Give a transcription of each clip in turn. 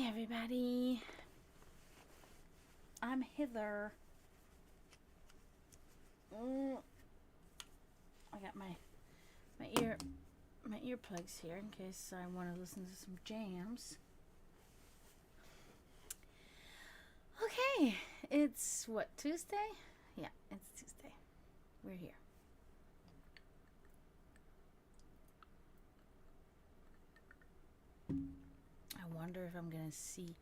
Hi, everybody. I'm Heather. I got my earplugs here in case I want to listen to some jams. Okay, it's what, Tuesday? Yeah, it's Tuesday. We're here. I wonder if I'm gonna see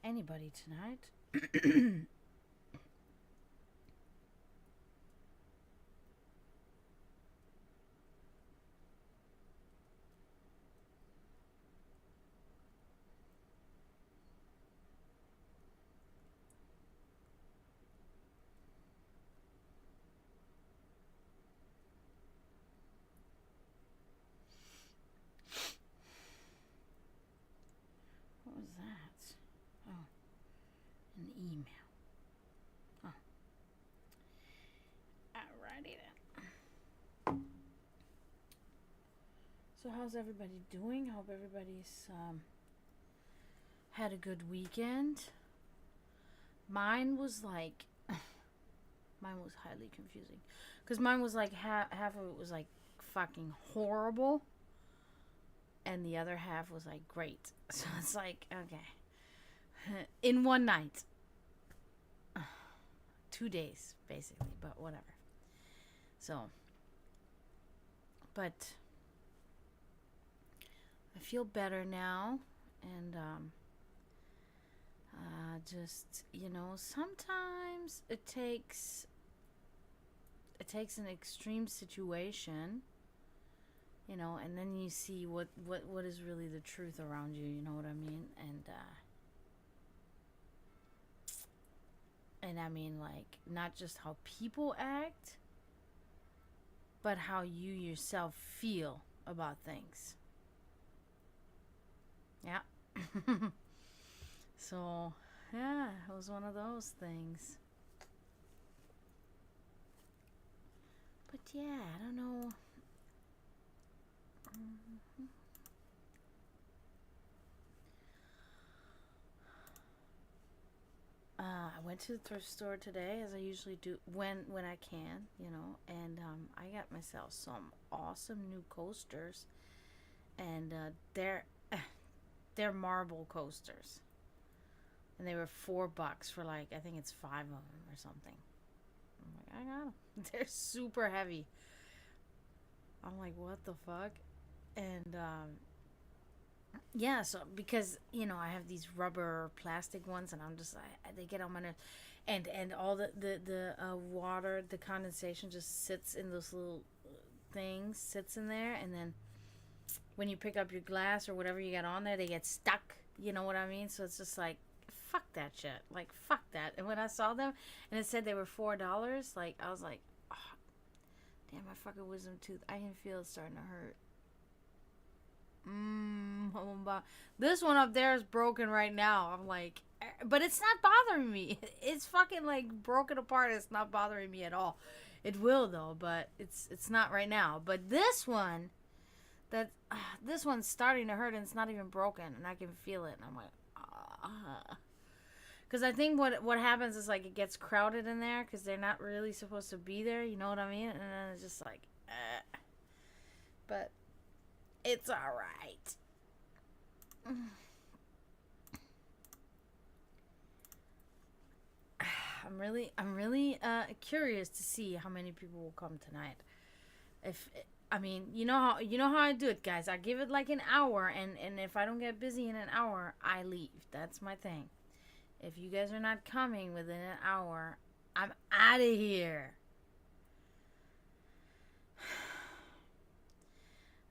anybody tonight. What was that? Oh, an email. Oh. Alrighty then. So how's everybody doing? Hope everybody's had a good weekend. Mine was highly confusing. Because mine was like half of it was like fucking horrible. And the other half was like great. So it's like, okay. In one night. 2 days, basically. But whatever. So. But I feel better now. And just, sometimes it takes an extreme situation, and then you see what is really the truth around you, you know what I mean? And I mean, like, not just how people act, but how you yourself feel about things. Yeah. So, yeah, it was one of those things. But yeah, I don't know. I went to the thrift store today, as I usually do when I can, and I got myself some awesome new coasters, and they're marble coasters, and they were $4 for like, I think it's 5 of them or something. I'm like, I got them. They're super heavy. I'm like, what the fuck? And yeah, so because I have these rubber plastic ones, and I'm just like, they get on my nerves, and all the water, the condensation just sits in those little things, sits in there, and then when you pick up your glass or whatever you got on there, they get stuck. You know what I mean? So it's just like, fuck that shit. Like, fuck that. And when I saw them and it said they were $4, like, I was like, oh, damn, my fucking wisdom tooth. I can feel it starting to hurt. This one up there is broken right now. I'm like, but it's not bothering me. It's fucking like broken apart. It's not bothering me at all. It will though, but it's not right now. But this one's starting to hurt, and it's not even broken, and I can feel it, and I'm like, because I think what happens is, like, it gets crowded in there because they're not really supposed to be there. You know what I mean? And then it's just like, but it's all right. I'm really curious to see how many people will come tonight. You know how I do it, guys. I give it like an hour, and if I don't get busy in an hour, I leave. That's my thing. If you guys are not coming within an hour, I'm out of here.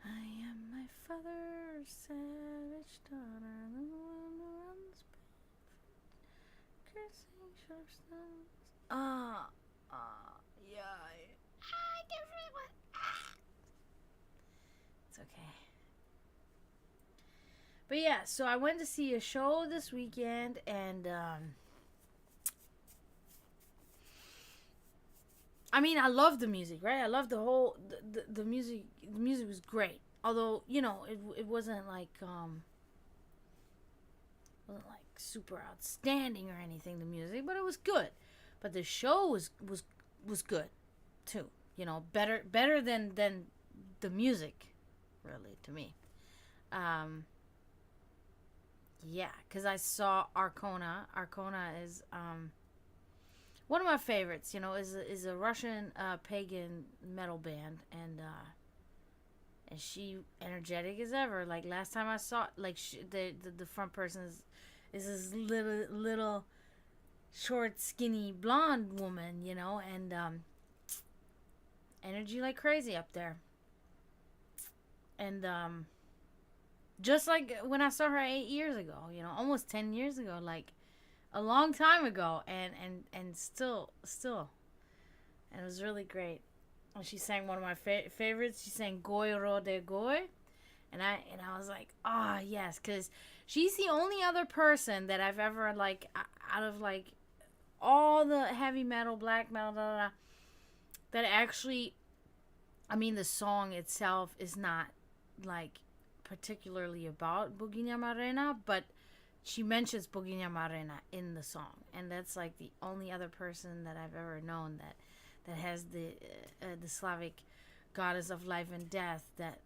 I am my father's savage daughter, the one who runs cursing short stones. Yeah. I can feel it. It's okay. But yeah, so I went to see a show this weekend, and I mean, I love the music, right? I love the whole the music. The music was great, although it wasn't like wasn't like super outstanding or anything, the music, but it was good. But the show was good too. You know, better than the music, really, to me. Um, yeah, because I saw Arcona. Arcona is one of my favorites. You know, is a Russian pagan metal band, and she energetic as ever. Like last time I saw, like the front person is this little short, skinny, blonde woman, you know, and energy like crazy up there. And just like when I saw her 8 years ago, you know, almost 10 years ago, like a long time ago, and still, and it was really great. And she sang one of my favorites. She sang "Goy Ro de Goy," and I was like, ah, yes, because she's the only other person that I've ever like out of like all the heavy metal, black metal, that actually, I mean, the song itself is not like particularly about Bugina Marena, but she mentions Bugina Marena in the song, and that's like the only other person that I've ever known that has the Slavic goddess of life and death that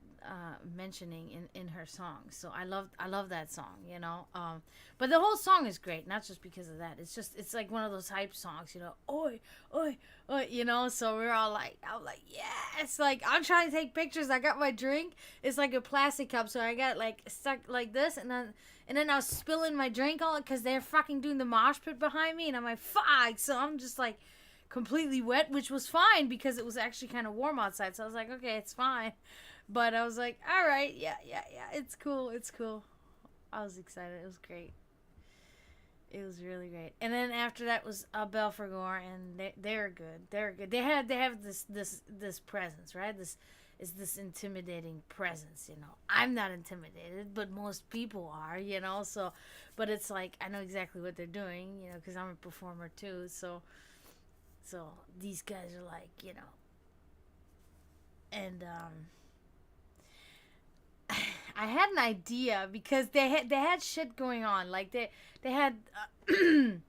mentioning in her song. So I love that song, you know. But the whole song is great, not just because of that. It's like one of those hype songs, you know. Oi, oi, oi, you know. So we're all like, I'm like, yes. Like I'm trying to take pictures. I got my drink. It's like a plastic cup, so I got like stuck like this, and then I was spilling my drink all because they're fucking doing the mosh pit behind me, and I'm like, fuck. So I'm just like completely wet, which was fine because it was actually kind of warm outside. So I was like, okay, it's fine. But I was like, all right, yeah, it's cool. I was excited. It was great. It was really great. And then after that was Belphegor, and they're good. They're good. They have this presence, right? This intimidating presence, you know. I'm not intimidated, but most people are, you know. So, but it's like I know exactly what they're doing, you know, because I'm a performer too. So these guys are like, you know, and I had an idea because they had shit going on. Like they had, you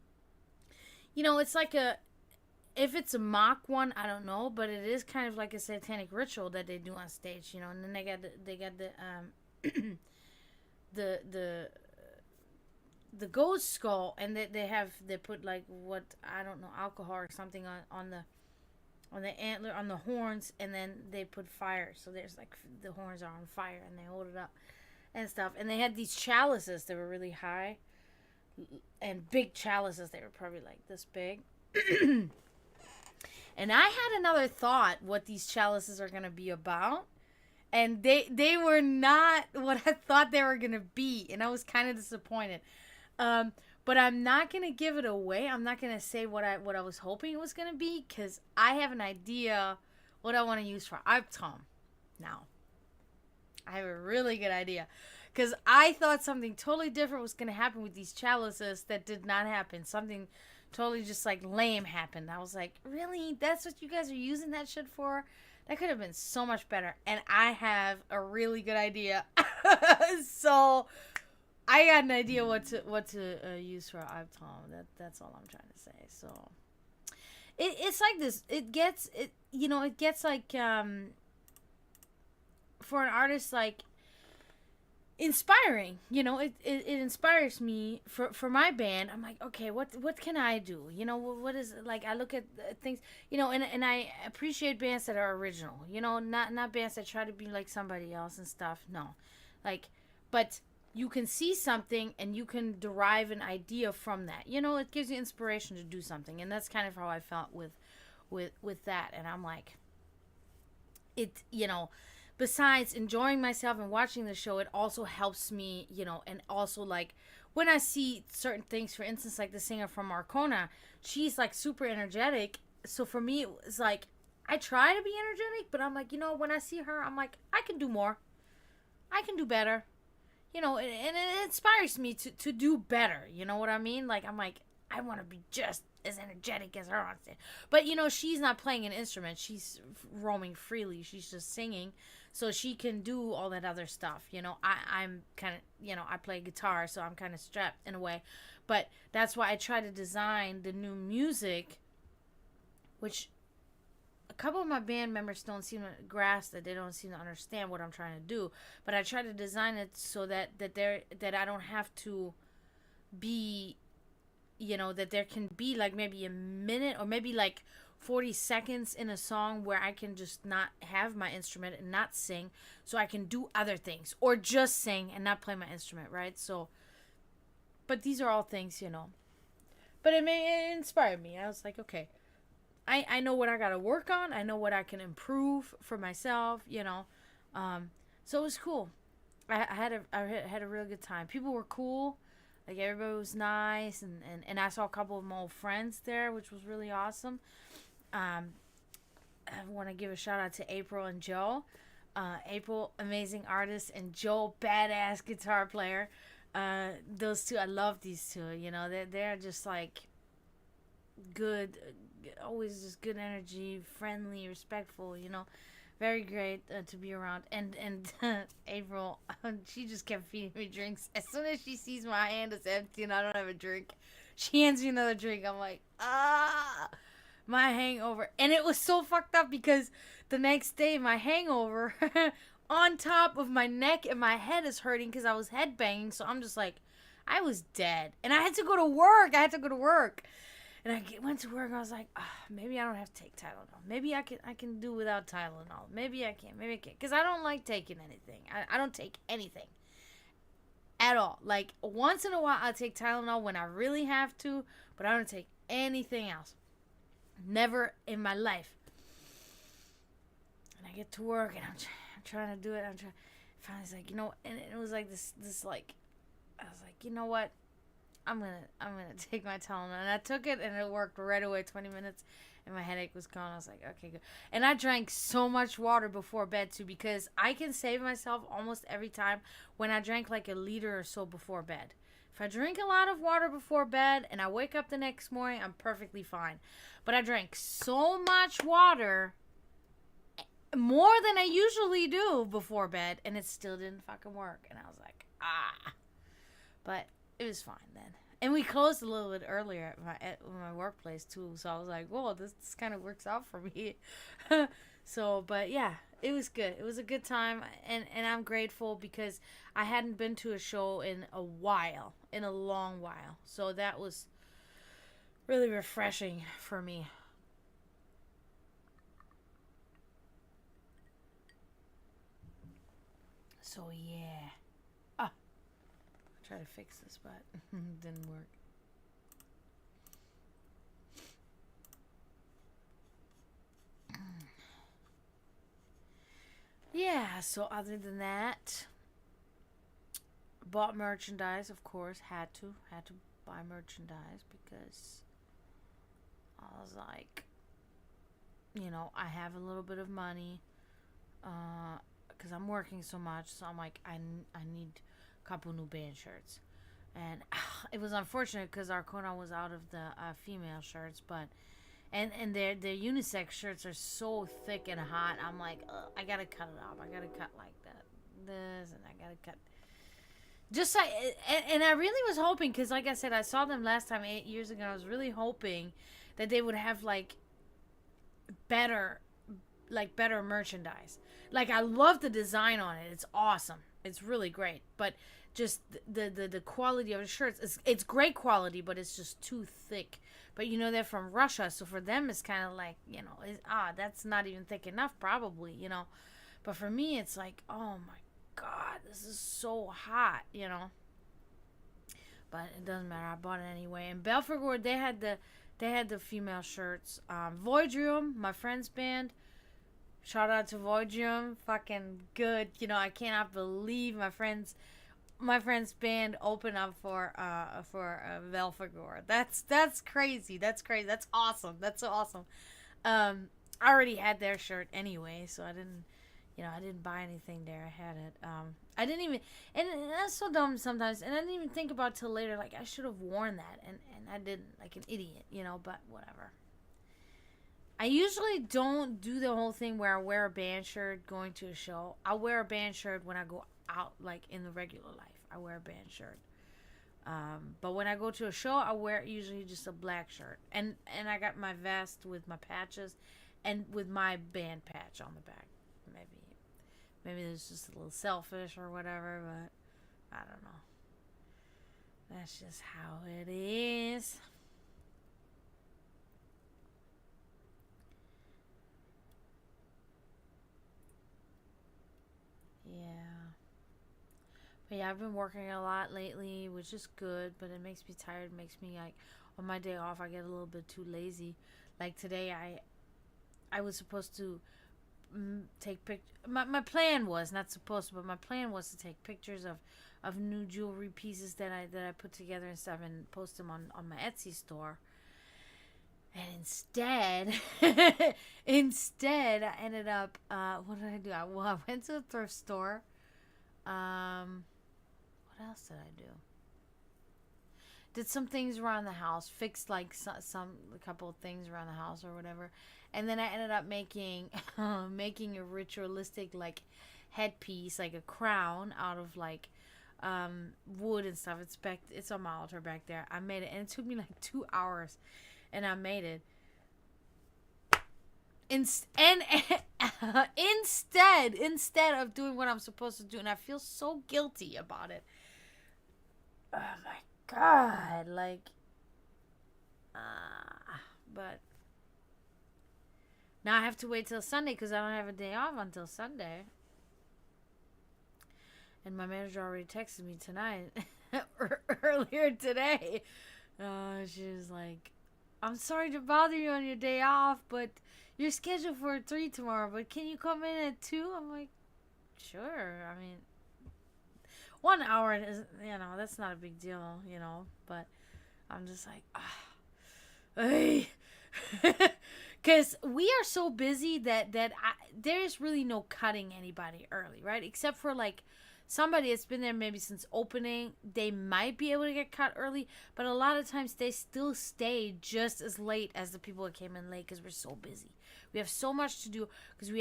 know, it's like if it's a mock one, I don't know, but it is kind of like a satanic ritual that they do on stage, you know. And then they got the ghost skull, and they put like what I don't know, alcohol or something on the antler, on the horns, and then they put fire. So there's like the horns are on fire, and they hold it up and stuff. And they had these chalices that were really high and big chalices. They were probably like this big. And I had another thought what these chalices are gonna be about, and they were not what I thought they were gonna be, and I was kind of disappointed. But I'm not gonna give it away. I'm not gonna say what I was hoping it was gonna be, because I have an idea what I want to use for Albtraum now. I have a really good idea, because I thought something totally different was gonna happen with these chalices that did not happen. Something totally just like lame happened. I was like, really? That's what you guys are using that shit for? That could have been so much better. And I have a really good idea. So I got an idea what to use for Albtraum. That's all I'm trying to say. So it's like this. It gets like for an artist like inspiring. You know, it inspires me for my band. I'm like, okay, what can I do? You know, what is like? I look at things, you know, and I appreciate bands that are original. You know, not bands that try to be like somebody else and stuff. No, like, but you can see something and you can derive an idea from that. You know, it gives you inspiration to do something, and that's kind of how I felt with that. And I'm like, it, you know, besides enjoying myself and watching the show, it also helps me, you know, and also like when I see certain things, for instance, like the singer from Arcona, she's like super energetic. So for me, it's like I try to be energetic, but I'm like, you know, when I see her, I'm like, I can do more. I can do better. You know, and it inspires me to do better. You know what I mean? Like, I'm like, I want to be just as energetic as her on stage. But you know, she's not playing an instrument. She's roaming freely. She's just singing, so she can do all that other stuff. You know, I'm kind of, you know, I play guitar, so I'm kind of strapped in a way. But that's why I try to design the new music, which a couple of my band members don't seem to grasp that. They don't seem to understand what I'm trying to do. But I try to design it so that I don't have to be, you know, that there can be like maybe a minute or maybe like 40 seconds in a song where I can just not have my instrument and not sing, so I can do other things or just sing and not play my instrument, right? So, but these are all things, you know. But it inspired me. I was like, okay, I know what I gotta work on. I know what I can improve for myself, you know. So it was cool. I had a real good time. People were cool. Like, everybody was nice, and I saw a couple of my old friends there, which was really awesome. I want to give a shout out to April and Joe. April, amazing artist, and Joe, badass guitar player. Those two, I love these two. You know, they're just like good, always just good energy, friendly, respectful. You know, very great to be around. And April, she just kept feeding me drinks. As soon as she sees my hand is empty and I don't have a drink, she hands me another drink. I'm like, my hangover. And it was so fucked up because the next day my hangover on top of my neck and my head is hurting because I was headbanging. So I'm just like, I was dead. And I had to go to work. And I went to work and I was like, maybe I don't have to take Tylenol. Maybe I can do without Tylenol. Maybe I can't. Because I don't like taking anything. I don't take anything at all. Like, once in a while I'll take Tylenol when I really have to, but I don't take anything else. Never in my life. And I get to work and I'm trying to do it. Finally, it's like, you know, and it was like this like, I was like, you know what? I'm gonna take my Tylenol. And I took it and it worked right away, 20 minutes, and my headache was gone. I was like, okay, good. And I drank so much water before bed too, because I can save myself almost every time when I drank like a liter or so before bed. If I drink a lot of water before bed and I wake up the next morning, I'm perfectly fine. But I drank so much water, more than I usually do before bed, and it still didn't fucking work. And I was like, But it was fine then. And we closed a little bit earlier at my workplace too, so I was like, whoa, this kind of works out for me. So, but yeah, it was good. It was a good time, and I'm grateful because I hadn't been to a show in a long while. So that was really refreshing for me. So yeah. Try to fix this, but didn't work. Yeah, so other than that, bought merchandise, of course. Had to buy merchandise because I was like, you know, I have a little bit of money because I'm working so much, so I'm like, I need couple new band shirts, and it was unfortunate because Arcona was out of the female shirts, but and their unisex shirts are so thick and hot. I'm like, I gotta cut it off. I gotta cut like this, and I gotta cut just like, and I really was hoping, because like I said, I saw them last time 8 years ago. I was really hoping that they would have like better merchandise. Like, I love the design on it. It's awesome. It's really great, but just the quality of the shirts, it's great quality, but it's just too thick. But you know, they're from Russia, so for them it's kind of like, you know, that's not even thick enough probably, you know. But for me, it's like, oh my god, this is so hot, you know. But it doesn't matter. I bought it anyway. And Belfagor, they had the female shirts. Voidrium, my friend's band. Shout out to Voidrium, fucking good. You know, I cannot believe my friend's band opened up for Belfagor. That's crazy. That's crazy. That's awesome. That's so awesome. I already had their shirt anyway, so I didn't, You know, I didn't buy anything there. I had it. I didn't even, and that's so dumb sometimes. And I didn't even think about it till later. Like, I should have worn that, and I didn't, like an idiot, you know. But whatever. I usually don't do the whole thing where I wear a band shirt going to a show. I wear a band shirt when I go out, like in the regular life. I wear a band shirt. But when I go to a show, I wear usually just a black shirt, and I got my vest with my patches, and with my band patch on the back. Maybe it's just a little selfish or whatever, but I don't know. That's just how it is. Yeah. But yeah, I've been working a lot lately, which is good, but it makes me tired. It makes me like, on my day off, I get a little bit too lazy. Like today, I was supposed to take pictures. My plan was not supposed to, but my plan was to take pictures of new jewelry pieces that I put together and stuff, and post them on my Etsy store. And instead, I ended up. What did I do? I went to a thrift store. What else did I do? Did some things around the house, fixed like a couple of things around the house or whatever, and then I ended up making making a ritualistic like headpiece, like a crown out of like wood and stuff. It's on my altar back there. I made it, and it took me like 2 hours, and I made it. And instead of doing what I'm supposed to do, and I feel so guilty about it. Oh my God, like, but now I have to wait till Sunday because I don't have a day off until Sunday. And my manager already texted me tonight, earlier today. She was like, "I'm sorry to bother you on your day off, but you're scheduled for 3 tomorrow. But can you come in at 2?" I'm like, "Sure." I mean, 1 hour is, that's not a big deal, But I'm just like, hey. Because we are so busy that there's really no cutting anybody early, right? Except for like somebody that's been there maybe since opening, they might be able to get cut early, but a lot of times they still stay just as late as the people that came in late because we're so busy. We have so much to do because we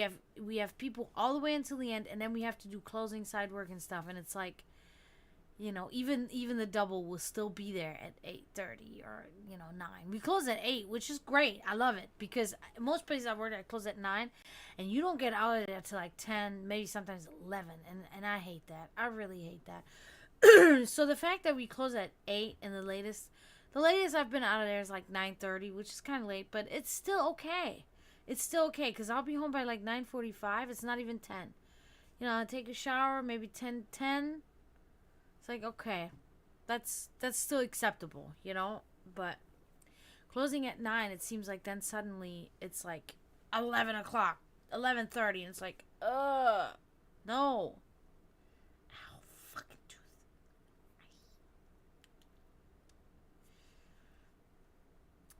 have people all the way until the end, and then we have to do closing, side work, and stuff, and it's like, even the double will still be there at 8:30 or 9. We close at 8, which is great. I love it because most places I've worked at close at 9, and you don't get out of there till like 10, maybe sometimes 11, and I hate that. I really hate that. So the fact that we close at 8, and the latest I've been out of there is like 9:30, which is kind of late, but it's still okay. It's still okay because I'll be home by like 9:45. It's not even 10. I take a shower, maybe 10. It's like, okay, that's still acceptable, But closing at 9, it seems like then suddenly it's like 11 o'clock, 11:30, and it's like, no. Ow, fucking tooth.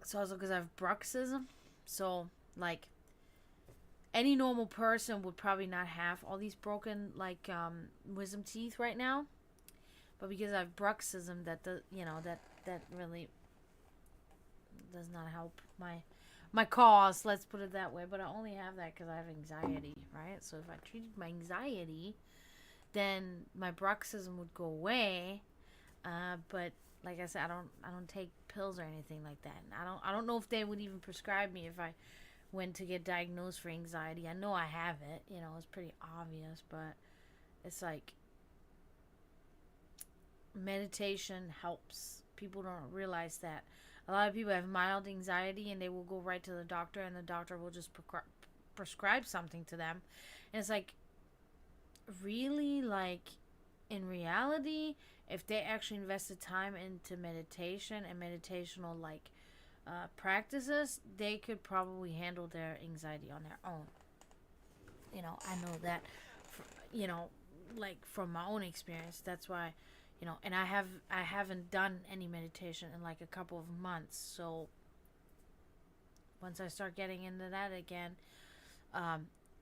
It's also because I have bruxism, so like any normal person would probably not have all these broken like wisdom teeth right now. But because I have bruxism, that really does not help my cause. Let's put it that way. But I only have that because I have anxiety, right? So if I treated my anxiety, then my bruxism would go away. But like I said, I don't take pills or anything like that. And I don't know if they would even prescribe me if I went to get diagnosed for anxiety. I know I have it. It's pretty obvious, but it's like, meditation helps. People don't realize that. A lot of people have mild anxiety and they will go right to the doctor, and the doctor will just prescribe something to them. And it's like, really, like, in reality, if they actually invested time into meditation and meditational like practices, they could probably handle their anxiety on their own. I know that, like from my own experience. That's why, and I haven't done any meditation in like a couple of months. So once I start getting into that again,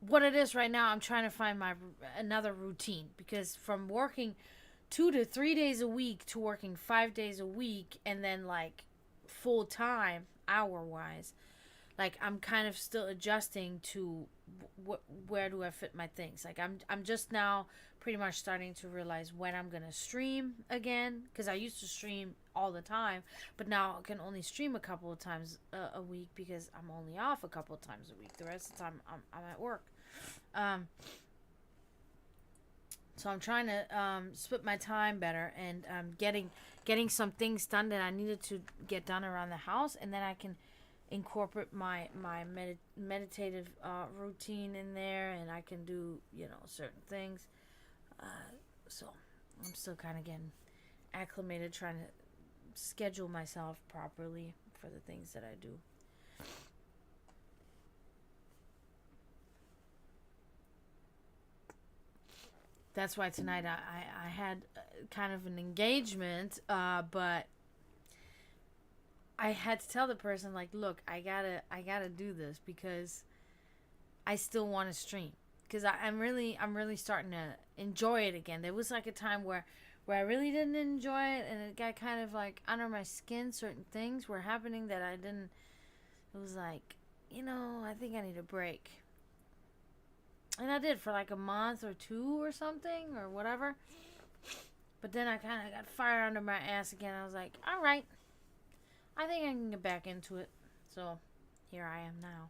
what it is right now, I'm trying to find my another routine, because from working 2 to 3 days a week to working 5 days a week, and then like full time hour wise, like I'm kind of still adjusting to where do I fit my things. Like I'm just now pretty much starting to realize when I'm gonna stream again, because I used to stream all the time, but now I can only stream a couple of times a week, because I'm only off a couple of times a week. The rest of the time I'm at work. um, so I'm trying to split my time better, and getting some things done that I needed to get done around the house, and then I can incorporate my meditative routine in there, and I can do certain things. Uh, so I'm still kind of getting acclimated, trying to schedule myself properly for the things that I do. That's why tonight I had kind of an engagement, but I had to tell the person, like, look, I gotta do this, because I still want to stream, because I'm really starting to enjoy it again. There was like a time where I really didn't enjoy it, and it got kind of like under my skin. Certain things were happening that I didn't. It was like, I think I need a break, and I did for like a month or two or something or whatever. But then I kind of got fire under my ass again. I was like, all right, I think I can get back into it. So here I am now.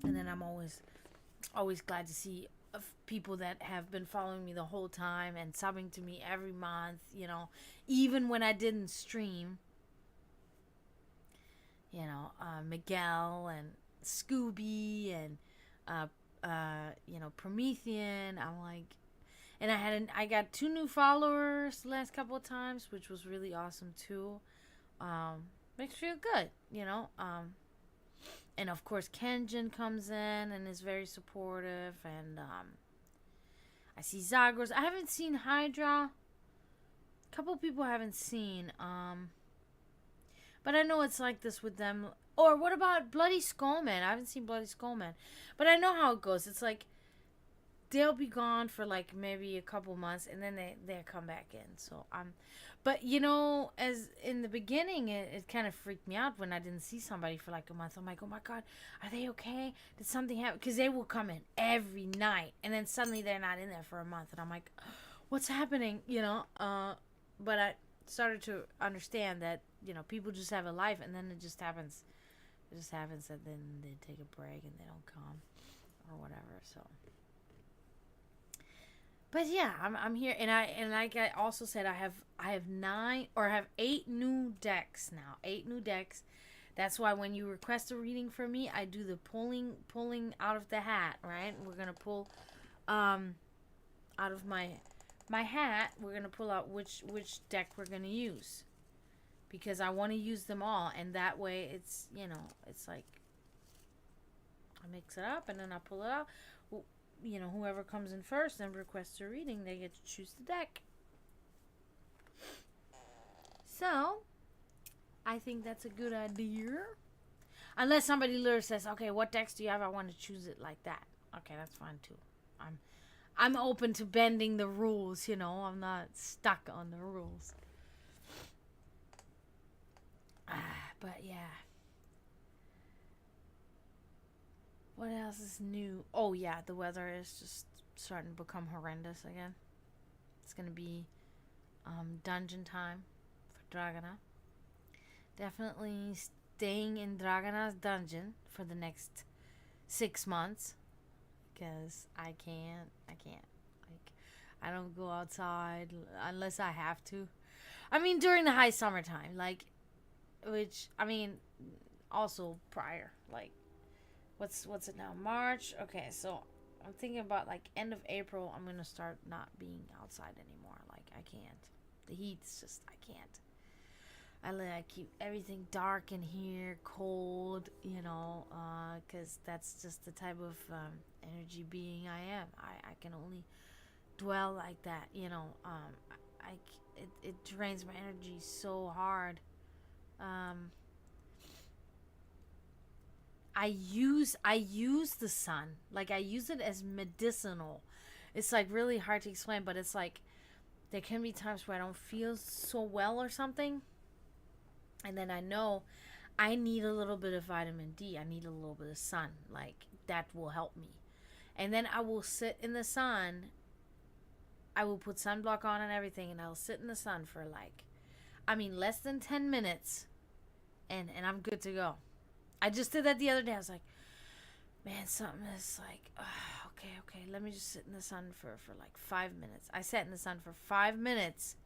And then I'm always glad to see people that have been following me the whole time and subbing to me every month, even when I didn't stream. Miguel and Scooby and Promethean. I'm like, and I got 2 new followers the last couple of times, which was really awesome too. Makes me feel good. And of course Kenjin comes in and is very supportive, and I see Zagros. I haven't seen Hydra. A couple people I haven't seen. But I know it's like this with them. Or what about Bloody Skullman? I haven't seen Bloody Skullman, but I know how it goes. It's like they'll be gone for like maybe a couple months, and then they come back in. So but as in the beginning, it kind of freaked me out when I didn't see somebody for like a month. I'm like, oh my god, are they okay? Did something happen? Because they will come in every night, and then suddenly they're not in there for a month, and I'm like, what's happening? But I started to understand that people just have a life, and then it just happens. It just happens that then they take a break and they don't come or whatever. So. But yeah, I'm here, and like I also said, I have 8 new decks now. 8 new decks. That's why when you request a reading from me, I do the pulling out of the hat. Right, we're gonna pull, out of my hat. We're gonna pull out which deck we're gonna use, because I want to use them all, and that way it's it's like I mix it up and then I pull it out. Whoever comes in first and requests a reading, they get to choose the deck. So, I think that's a good idea. Unless somebody literally says, okay, what decks do you have? I want to choose it like that. Okay, that's fine too. I'm open to bending the rules, I'm not stuck on the rules. But yeah. What else is new? Oh yeah, the weather is just starting to become horrendous again. It's gonna be dungeon time for Dragana. Definitely staying in Dragana's dungeon for the next 6 months, because I can't. Like, I don't go outside unless I have to. I mean, during the high summertime, like, which I mean, also prior, like. What's it now? March? Okay, so I'm thinking about like end of April, I'm gonna start not being outside anymore. Like, I can't. The heat's just, I can't. I keep everything dark in here, cold, because that's just the type of energy being I am. I can only dwell like that, it drains my energy so hard. I use the sun. Like, I use it as medicinal. It's like really hard to explain, but it's like there can be times where I don't feel so well or something, and then I know I need a little bit of vitamin D. I need a little bit of sun. Like, that will help me. And then I will sit in the sun. I will put sunblock on and everything, and I'll sit in the sun for like, less than 10 minutes, and I'm good to go. I just did that the other day. I was like, man, something is like, okay, let me just sit in the sun for like 5 minutes. I sat in the sun for 5 minutes,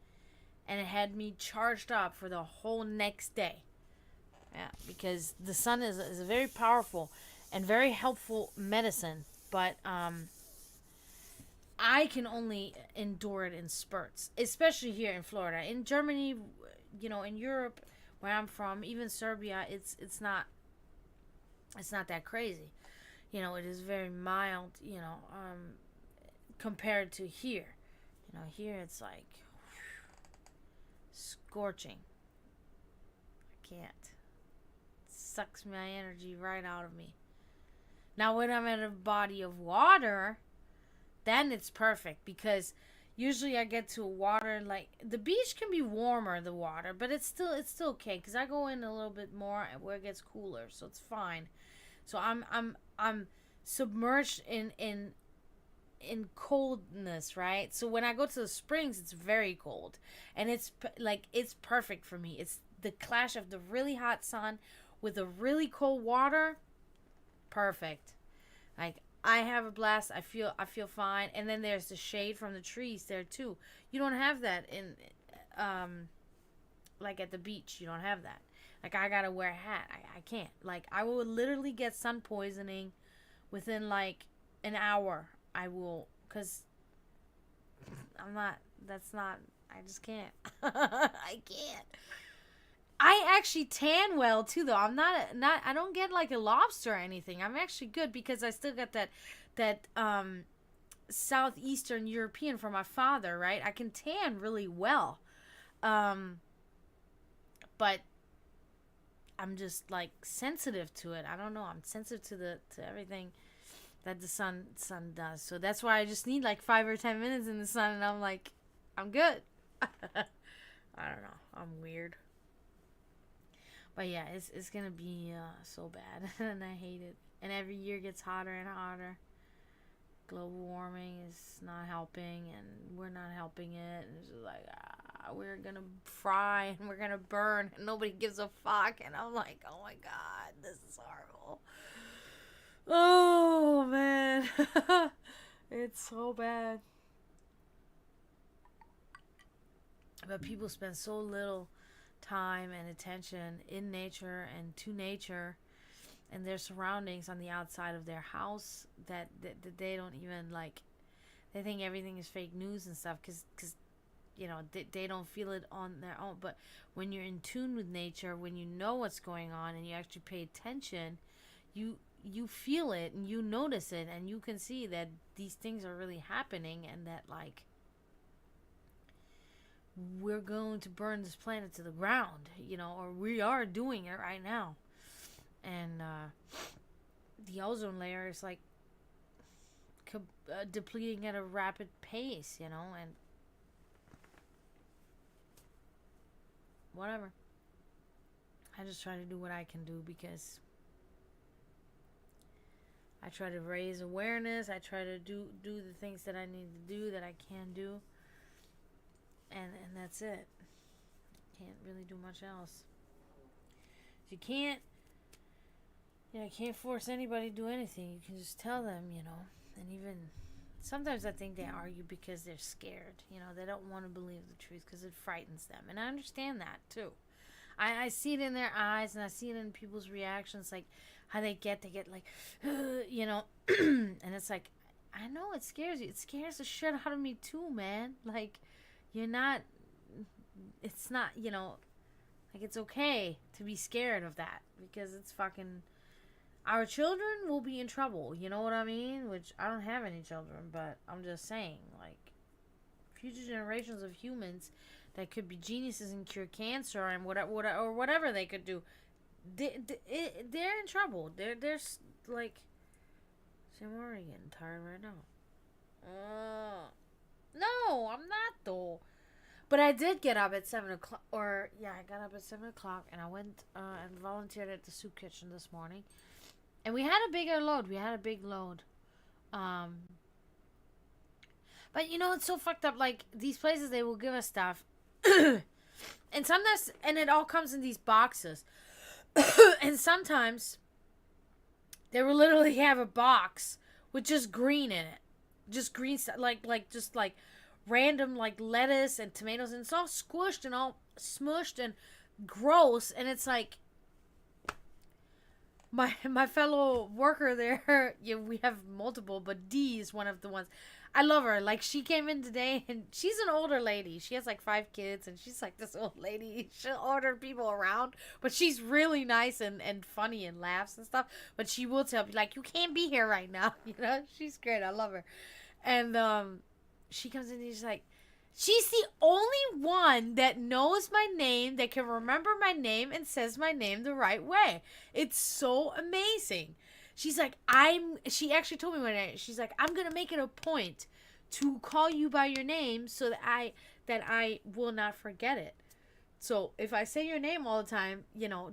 and it had me charged up for the whole next day. Yeah, because the sun is a very powerful and very helpful medicine, but I can only endure it in spurts, especially here in Florida. In Germany, in Europe, where I'm from, even Serbia, it's not that crazy. It is very mild, compared to here. Here it's like scorching. I can't. It sucks my energy right out of me. Now, when I'm at a body of water, then it's perfect, because usually I get to water, like the beach can be warmer, the water, but it's still okay, because I go in a little bit more where it gets cooler, so it's fine. So I'm submerged in coldness, right? So when I go to the springs, it's very cold, and it's perfect for me. It's the clash of the really hot sun with the really cold water. Perfect. Like, I have a blast. I feel fine. And then there's the shade from the trees there too. You don't have that in like at the beach. You don't have that. Like, I gotta wear a hat. I can't. Like, I will literally get sun poisoning within like an hour. I will, because I just can't. I can't. I actually tan well too, though. I don't get like a lobster or anything. I'm actually good, because I still got that southeastern European from my father, right? I can tan really well. But I'm just like sensitive to it. I don't know. I'm sensitive to everything that the sun does. So that's why I just need like 5 or 10 minutes in the sun, and I'm like, I'm good. I don't know. I'm weird. But yeah, it's gonna be so bad, and I hate it. And every year gets hotter and hotter. Global warming is not helping, and we're not helping it. And it's just like, we're gonna fry and we're gonna burn, and nobody gives a fuck. And I'm like, oh my god, this is horrible. Oh man, it's so bad. But people spend so little time and attention in nature and to nature and their surroundings on the outside of their house that they don't even like. They think everything is fake news and stuff, because they don't feel it on their own. But when you're in tune with nature, when you know what's going on and you actually pay attention, you feel it and you notice it, and you can see that these things are really happening, and that like we're going to burn this planet to the ground, or we are doing it right now. And the ozone layer is like depleting at a rapid pace, and whatever. I just try to do what I can do, because I try to raise awareness. I try to do the things that I need to do, that I can do. And that's it. Can't really do much else. You can't force anybody to do anything. You can just tell them, And even sometimes I think they argue because they're scared. They don't want to believe the truth because it frightens them. And I understand that too. I see it in their eyes, and I see it in people's reactions, like how they get like, and it's like, I know it scares you. It scares the shit out of me too, man. Like, it's not, like, it's okay to be scared of that, because it's fucking, our children will be in trouble, you know what I mean? Which, I don't have any children, but I'm just saying, like, future generations of humans that could be geniuses and cure cancer and whatever they could do, they're in trouble. Like, see, I'm already getting tired right now. No, I'm not though. But I did get up at 7 o'clock, or yeah, I got up at 7 o'clock, and I went and volunteered at the soup kitchen this morning, and we had a bigger load. We had a big load. Um, but it's so fucked up. Like these places, they will give us stuff, and sometimes, and it all comes in these boxes, and sometimes they will literally have a box with just green in it, just green stuff, like random like lettuce and tomatoes, and it's all squished and all smushed and gross, and it's like my fellow worker there. Yeah, we have multiple, but D is one of the ones. I love her. Like she came in today, and she's an older lady. She has like 5 kids, and she's like this old lady. She'll order people around, but she's really nice and funny and laughs and stuff. But she will tell me like, you can't be here right now. She's great. I love her. And she comes in and she's like, she's the only one that knows my name, that can remember my name and says my name the right way. It's so amazing. She's like, she actually told me one day, she's like, I'm going to make it a point to call you by your name so that I will not forget it. So if I say your name all the time,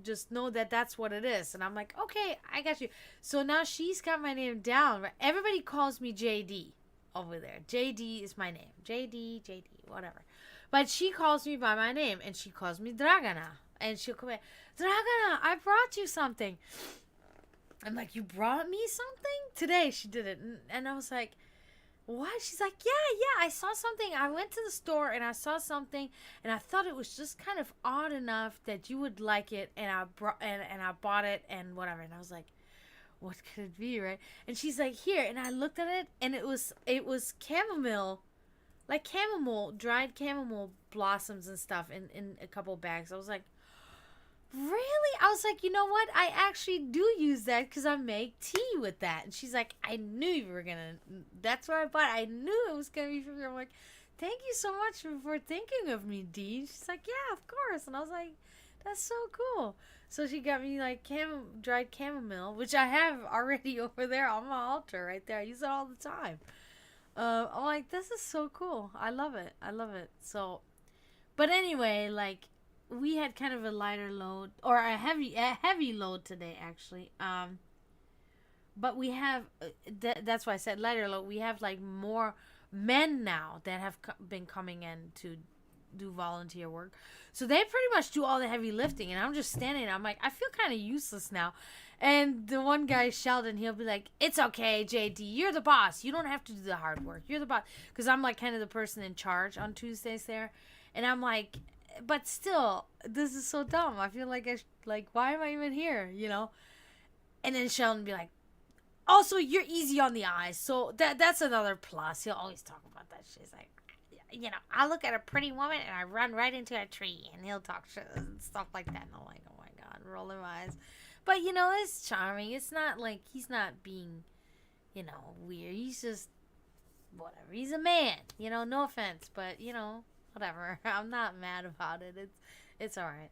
just know that that's what it is. And I'm like, okay, I got you. So now she's got my name down. Everybody calls me JD over there. JD is my name. JD, whatever. But she calls me by my name, and she calls me Dragana. And she'll come in, Dragana, I brought you something. I'm like, you brought me something? Today she did it. And I was like, what? She's like, yeah, I saw something. I went to the store and I saw something, and I thought it was just kind of odd enough that you would like it, and I bought it and whatever. And I was like, what could it be, right? And she's like, here. And I looked at it, and it was chamomile, like dried chamomile blossoms and stuff in a couple bags. I was like, really? I was like, you know what? I actually do use that because I make tea with that. And she's like, I knew you were gonna. That's what I bought. I knew it was gonna be from you. I'm like, thank you so much for thinking of me, Dee. She's like, yeah, of course. And I was like, that's so cool. So she got me like dried chamomile, which I have already over there on my altar right there. I use it all the time. I'm like, this is so cool. I love it. So, but anyway, like, we had kind of a lighter load, or a heavy load today, actually. But we have that's why I said lighter load. We have like more men now that have been coming in to do volunteer work, so they pretty much do all the heavy lifting, and I'm just standing there. I'm like, I feel kind of useless now. And the one guy, Sheldon, he'll be like, it's okay, JD, you're the boss, you don't have to do the hard work, you're the boss, because I'm like kind of the person in charge on Tuesdays there. And I'm like, but still, this is so dumb. I feel like why am I even here, And then Sheldon be like, also, you're easy on the eyes, so that's another plus. He'll always talk about that shit. He's like, I look at a pretty woman and I run right into a tree, and he'll talk shit and stuff like that. And I'm like, oh my god, rolling my eyes. But it's charming. It's not like he's not being, weird. He's just whatever. He's a man, no offense, but whatever. I'm not mad about it. It's all right.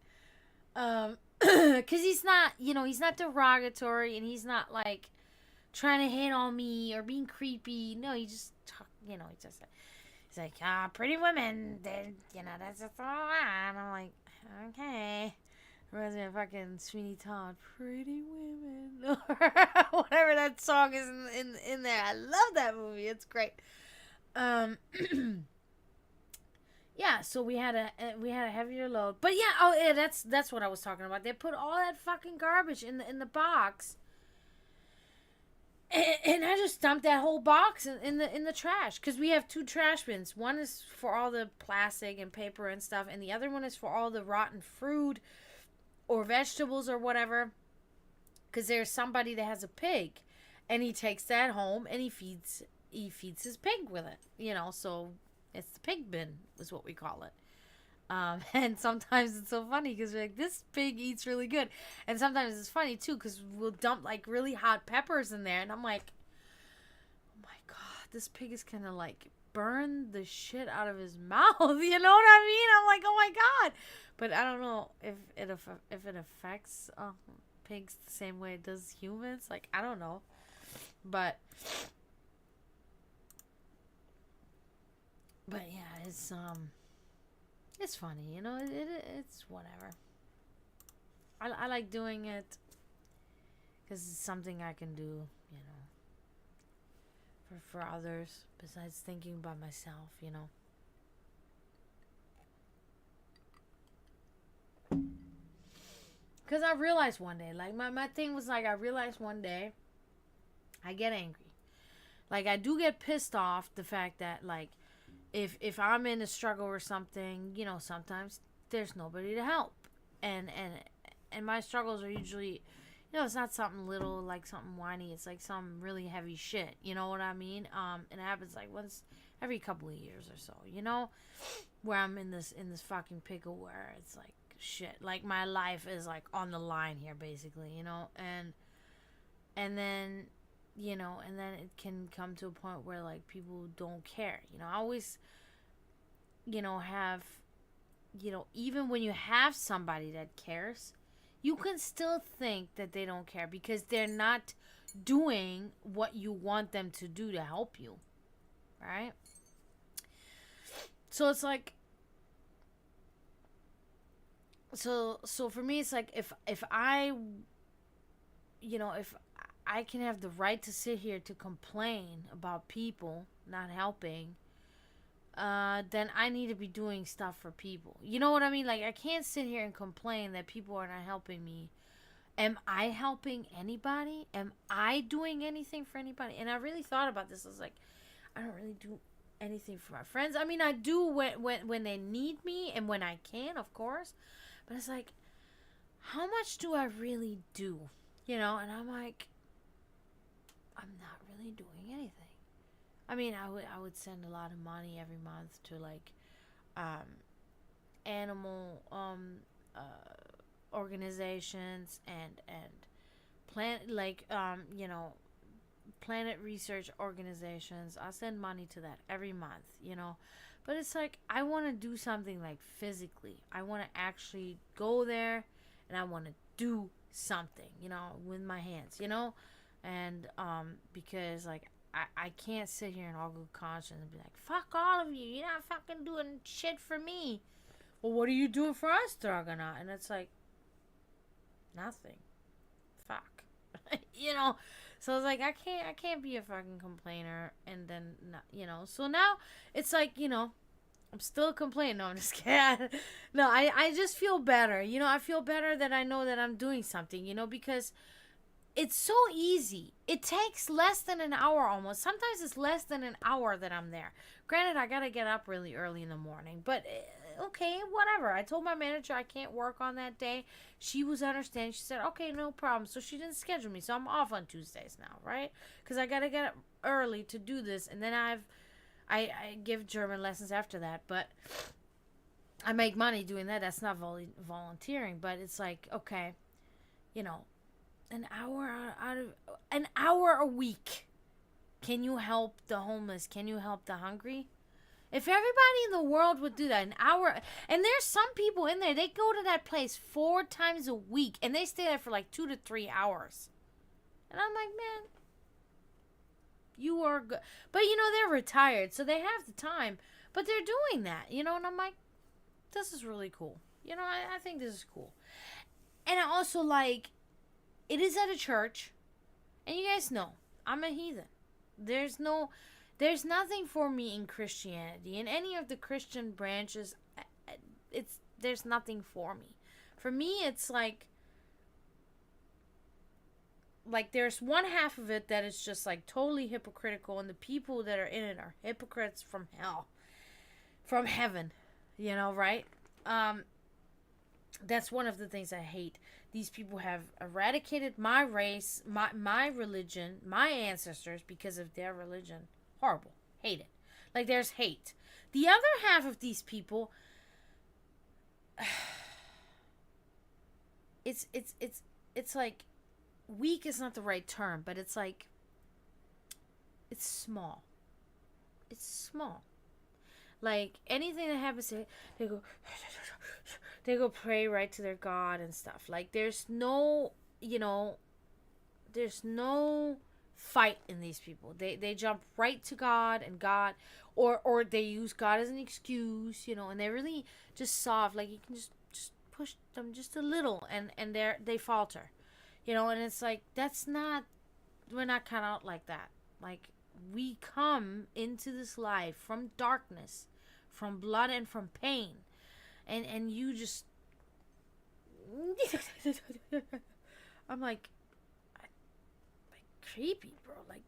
Cause he's not, he's not derogatory, and he's not like trying to hit on me or being creepy. No, he just talk, he's like, pretty women, they, that's just all right. And I'm like, okay. Reminds me of fucking Sweeney Todd, Pretty Women, or whatever that song is in there. I love that movie. It's great. Yeah, so we had a heavier load, but yeah, that's what I was talking about. They put all that fucking garbage in the box, and I just dumped that whole box in the trash, because we have 2 trash bins. One is for all the plastic and paper and stuff, and the other one is for all the rotten fruit or vegetables or whatever, because there's somebody that has a pig, and he takes that home and he feeds his pig with it, so it's the pig bin is what we call it. And sometimes it's so funny because we're like, this pig eats really good, and sometimes it's funny too because we'll dump like really hot peppers in there, and I'm like, oh my god, this pig is kind of like burned the shit out of his mouth. You know what I mean? I'm like, oh my god. But I don't know if it affects pigs the same way it does humans. Like, I don't know. But yeah, it's funny, you know. It's whatever. I like doing it because it's something I can do, you know, for others besides thinking about myself, you know. Because I realized one day, like, my thing was, like, I realized one day I get angry. Like, I do get pissed off the fact that, like, if I'm in a struggle or something, you know, sometimes there's nobody to help. And my struggles are usually, you know, it's not something little, like something whiny. It's like some really heavy shit. You know what I mean? And it happens like once every couple of years or so, you know, where I'm in this fucking pickle where it's like shit. Like, my life is like on the line here, basically, you know, and then, you know, and then it can come to a point where, like, people don't care. You know, I always, you know, have, you know, even when you have somebody that cares, you can still think that they don't care because they're not doing what you want them to do to help you, right? So it's like, so for me, it's like, if I, you know, if I can have the right to sit here to complain about people not helping, then I need to be doing stuff for people. You know what I mean? Like, I can't sit here and complain that people are not helping me. Am I helping anybody? Am I doing anything for anybody? And I really thought about this. I was like, I don't really do anything for my friends. I mean, I do when they need me and when I can, of course. But it's like, how much do I really do? You know? And I'm like, I'm not really doing anything. I mean, I would send a lot of money every month to, like, animal organizations and plant, like, you know, planet research organizations. I send money to that every month, you know. But it's like, I want to do something, like, physically. I want to actually go there and I want to do something, you know, with my hands, you know. And because, like, I can't sit here in all good conscience and be like, fuck all of you, you're not fucking doing shit for me. Well, what are you doing for us, Dragana? And it's like, nothing. Fuck. You know. So it's like, I can't be a fucking complainer and then not, you know. So now it's like, you know, I'm still complaining. No, I'm just kidding. No, I just feel better. You know, I feel better that I know that I'm doing something, you know, because it's so easy. It takes less than an hour almost. Sometimes it's less than an hour that I'm there. Granted, I gotta get up really early in the morning, but okay, whatever. I told my manager I can't work on that day. She was understanding. She said, okay, no problem. So she didn't schedule me. So I'm off on Tuesdays now, right? Because I gotta get up early to do this, and then I give German lessons after that, but I make money doing that. That's not volunteering, but it's like, okay, you know, an hour a week. Can you help the homeless? Can you help the hungry? If everybody in the world would do that, an hour, and there's some people in there, they go to that place 4 times a week and they stay there for like 2 to 3 hours. And I'm like, man, you are good. But you know, they're retired, so they have the time, but they're doing that, you know, and I'm like, this is really cool. You know, I think this is cool. And I also like, it is at a church, and you guys know, I'm a heathen. There's nothing for me in Christianity. In any of the Christian branches, there's nothing for me. For me, it's like there's one half of it that is just like totally hypocritical, and the people that are in it are hypocrites from hell, from heaven, you know, right? That's one of the things I hate. These people have eradicated my race, my religion, my ancestors because of their religion. Horrible. Hate it. Like, there's hate. The other half of these people, it's like, weak is not the right term, but it's like, it's small. It's small. Like anything that happens, they go, they go pray right to their God and stuff. Like there's no, there's no fight in these people. They jump right to God and God, or they use God as an excuse, and they're really just soft. Like you can just push them just a little, and they falter, and it's like we're not cut out like that. Like we come into this life from darkness, from blood and from pain, and you just I'm like creepy, bro. Like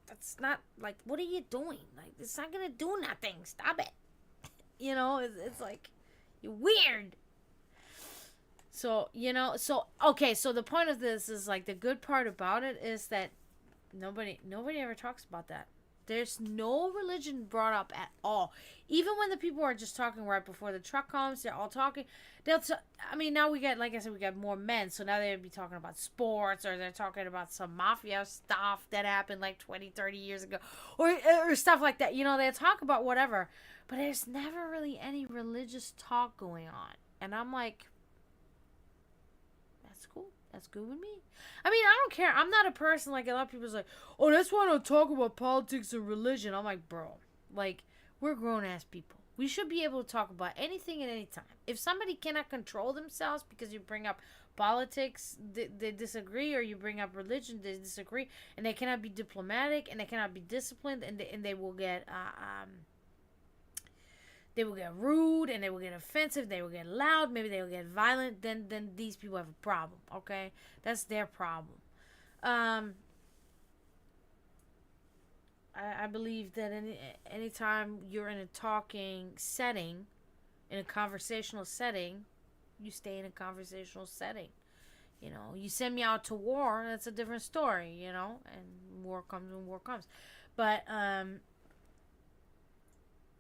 that's not like, what are you doing? Like it's not gonna do nothing. Stop it. It's like you're weird. So okay. So the point of this is like the good part about it is that nobody ever talks about that. There's no religion brought up at all. Even when the people are just talking right before the truck comes, they're all talking. I mean, now we get, like I said, we got more men. So now they'd be talking about sports, or they're talking about some mafia stuff that happened like 20, 30 years ago. Or stuff like that. They talk about whatever. But there's never really any religious talk going on. And I'm like, that's cool. That's good with me. I mean, I don't care. I'm not a person like a lot of people's like, oh, that's why I don't talk about politics or religion. I'm like, bro, like, we're grown-ass people. We should be able to talk about anything at any time. If somebody cannot control themselves because you bring up politics, they disagree, or you bring up religion, they disagree, and they cannot be diplomatic, and they cannot be disciplined, and they will get rude, and they will get offensive, they will get loud, maybe they will get violent, then these people have a problem, okay? That's their problem. I believe that anytime you're in a talking setting, in a conversational setting, you stay in a conversational setting. You send me out to war, that's a different story, and war comes when war comes. But, so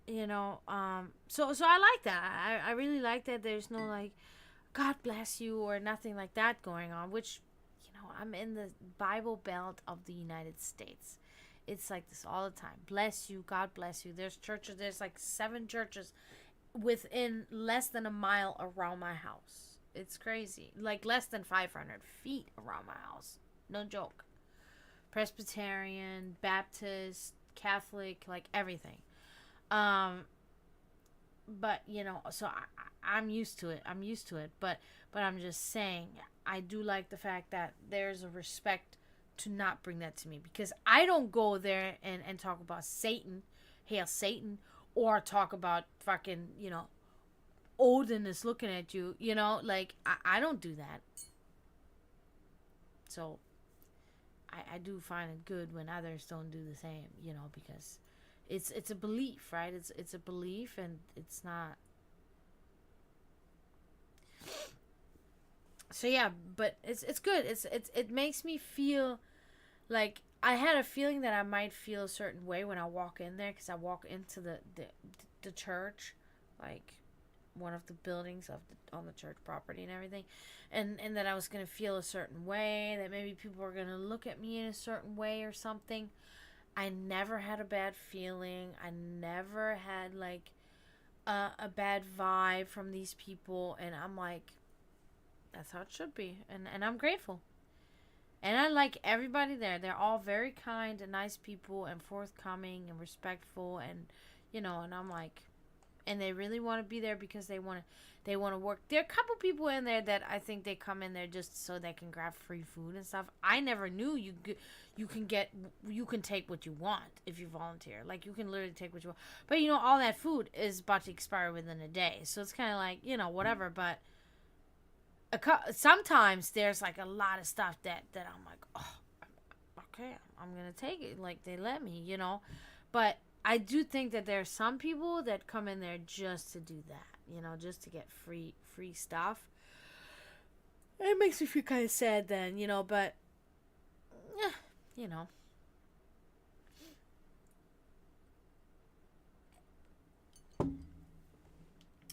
I like that. I really like that there's no like God bless you or nothing like that going on, which I'm in the Bible Belt of the United States. It's like this all the time. Bless you, God bless you. There's churches, there's like 7 churches within less than a mile around my house. It's crazy. Like less than 500 feet around my house. No joke. Presbyterian, Baptist, Catholic, like everything. But so I'm used to it. But I'm just saying, I do like the fact that there's a respect to not bring that to me, because I don't go there and talk about Satan, hail Satan, or talk about fucking, Odin is looking at you, like I don't do that. So I do find it good when others don't do the same, because it's a belief, right? It's a belief, and it's not. So yeah, but it's good. It makes me feel like I had a feeling that I might feel a certain way when I walk in there, because I walk into the church, like one of the buildings on the church property and everything, and that I was gonna feel a certain way, that maybe people were gonna look at me in a certain way or something. I never had a bad feeling. I never had like a bad vibe from these people, and I'm like, that's how it should be, and I'm grateful. And I like everybody there. They're all very kind and nice people, and forthcoming and respectful, and and I'm like, and they really want to be there because they want to work. There are a couple people in there that I think they come in there just so they can grab free food and stuff. I never knew you can take what you want if you volunteer. Like you can literally take what you want. But all that food is about to expire within a day, so it's kind of like whatever. But sometimes there's like a lot of stuff that I'm like, oh, okay, I'm gonna take it. Like they let me, But I do think that there are some people that come in there just to do that, just to get free stuff. It makes me feel kind of sad then, but yeah,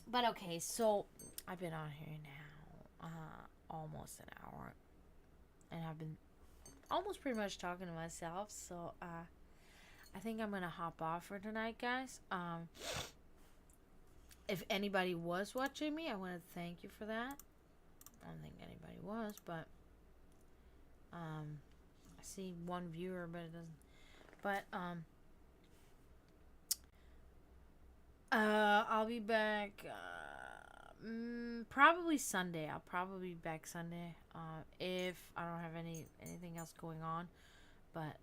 But okay, so I've been on here now almost an hour, and I've been almost pretty much talking to myself, so I think I'm gonna hop off for tonight, guys. If anybody was watching me, I want to thank you for that. I don't think anybody was, but I see one viewer, but it doesn't. But I'll be back. Probably Sunday. I'll probably be back Sunday. If I don't have anything else going on, but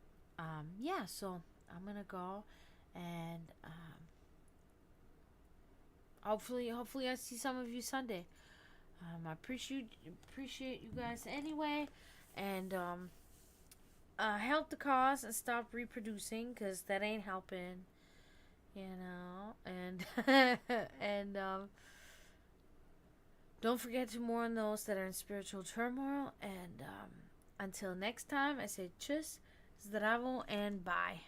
yeah. So I'm gonna go, and hopefully I see some of you Sunday. I appreciate you guys anyway, and help the cause and stop reproducing, cause that ain't helping, and and don't forget to mourn those that are in spiritual turmoil. And until next time, I say tschüss, zdravo, and bye.